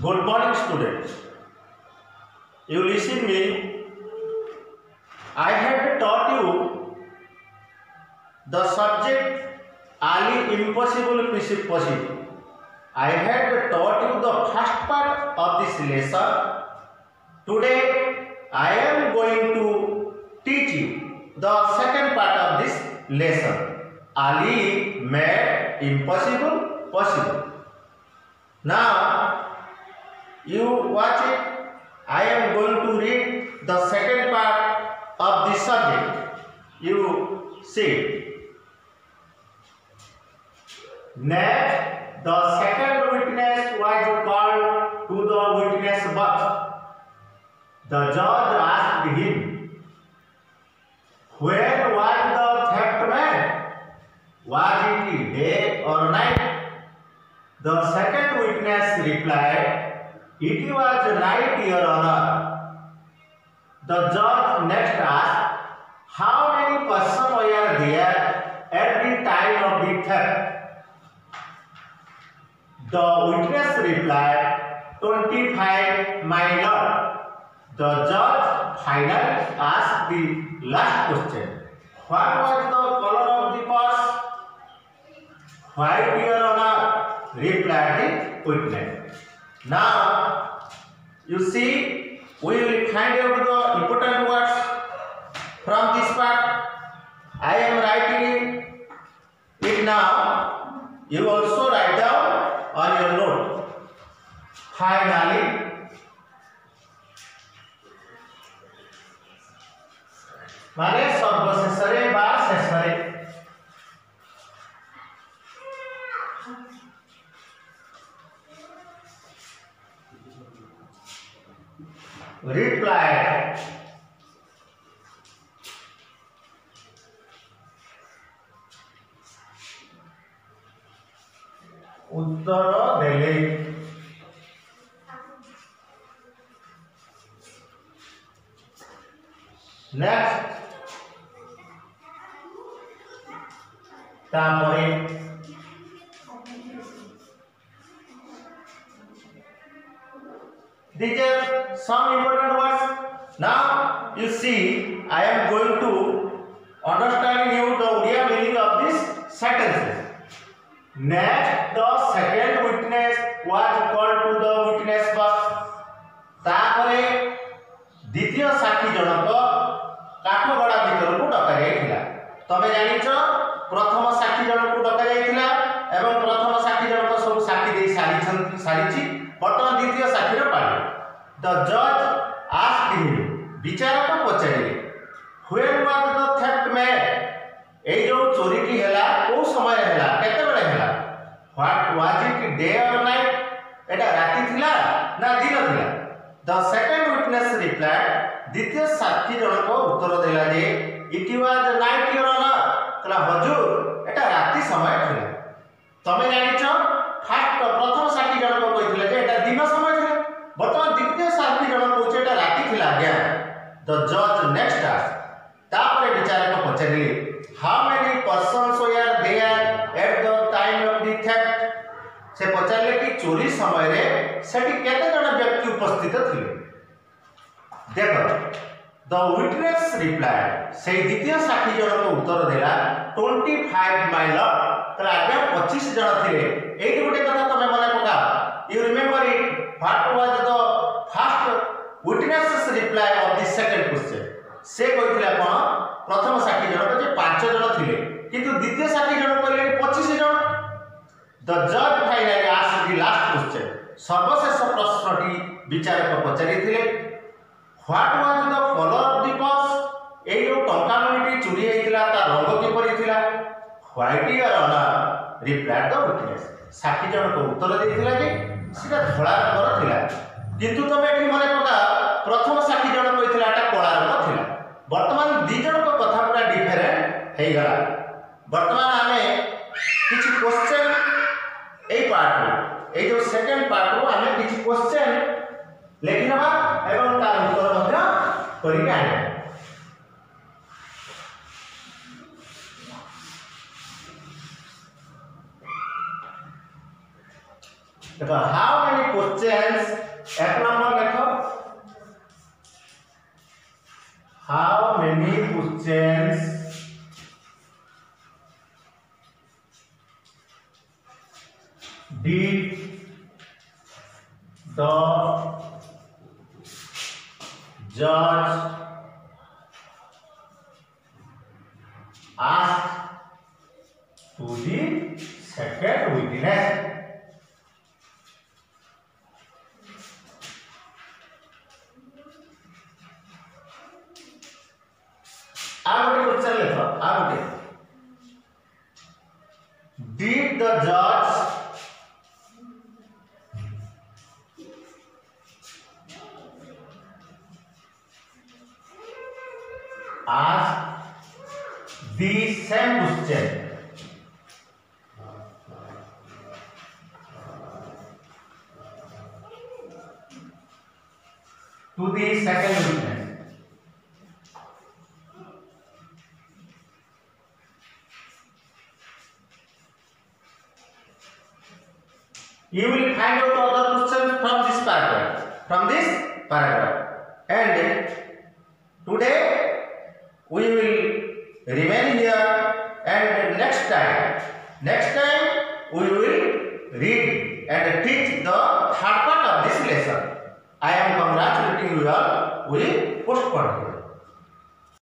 Good morning, students. You listen me. I had taught you the subject Ali impossible possible. I had taught you the first part of this lesson. Today I am going to teach you the second part of this lesson. Ali made impossible possible. Now you watch it. I am going to read the second part of this subject. You see. Next, the second witness was called to the witness box. The judge asked him, "When was the theft made? Was it day or night?" The second witness replied, "It was night, Your Honor." The judge next asked, "How many persons were there at the time of the theft?" The witness replied, 25, my lord. The judge finally asked the last question. What was the color of the purse? White, Your Honor, replied the witness. Now, you see, we will find out the important words from this part. I am writing it now. You also write down on your note. Finally, माने सर्वशेषरे बा शेषरे reply उत्तर देले next तापरे these are some important words. Now you see, I am going to understand you the Oriya meaning of this sentences. Next, the second witness was called to the witness box. तापरे द्वितीय साक्षी जनक काठगड़ा भीतर को डका जाइथिला. तमे जानिछ प्रथम साक्षी जनक को डका जाइथिला एवं प्रथम साक्षी जनक सब साक्षी दे सारिछि. वर्तमान द्वितीय साक्षी रो पाली. द जज आस्क्ड हिम, विचारक पचारिले, when was the theft made? ए जो चोरीटी हैला को समय हैला, केते बेले हैला? What was it day or night? एटा राति थिला ना दिन थिला? द सेकंड विटनेस रिप्लाइड, द्वितीय साक्षी जनक उत्तर देला जे it was night, your honour. कला हुजूर एटा राति समय थिला. तमे जानिछ फास्ट प्रथम साक्षी जनक कहिथिले जे एटा दिन समय थिला. वर्तमान द्वितीय साक्षी जनक कहउछ एटा राति थिला आज्ञा. द जज नेक्स्ट आस्क, तापरे विचारक पचारिले, how many persons were there at the time of the theft? से पचारले कि चोरी समय रे सेठी केते जण व्यक्ति उपस्थित थिले? देखो, द विटनेस रिप्लाइड, से द्वितीय साक्षी जनक उत्तर देला 25 माय लॉर्ड. तर आगे 25 जण थिले. एई गोटे कथा तमे मने पका. You remember it, what was the first witness reply off the second question? से कहिथिला कोन? प्रथम साक्षी जनक जे 5 जण थिले, किंतु द्वितीय साक्षी जनक कहले 25 जण. द जज finally asked the last question. सर्वशेष प्रश्नटी विचारक पचारिथिले, what was the colour of the purse? ए जो टंका मनीटी चोरी हेतिला ता रंग किपरि थिला? White, your honour, replied the witness. साक्षी जनक उत्तर देथिला जे सेटा धळा रंगर थिला. किंतु तमे एठी मने पका, प्रथम साक्षी जनक कहिथिला एटा कला रंग थिला. वर्तमान दी जण को कथा पूरा डिफरेंट हे गला. वर्तमान आमे किछि क्वेश्चन ए पार्ट में, ए जो सेकंड पार्ट रो आमे किछि क्वेश्चन लेखिनबा एवं तार उत्तर मध्य करि आने. देखो हाउ मेनी क्वेश्चंस एक नंबर देखो how many questions did the judge ask to the second witness? आगे क्वेश्चन लिखो आगे did the judge ask the same question to the second witness? You will find out other questions from this paragraph. And today we will remain here, and next time we will read and teach the third part of this lesson. I am congratulating you all with postponed.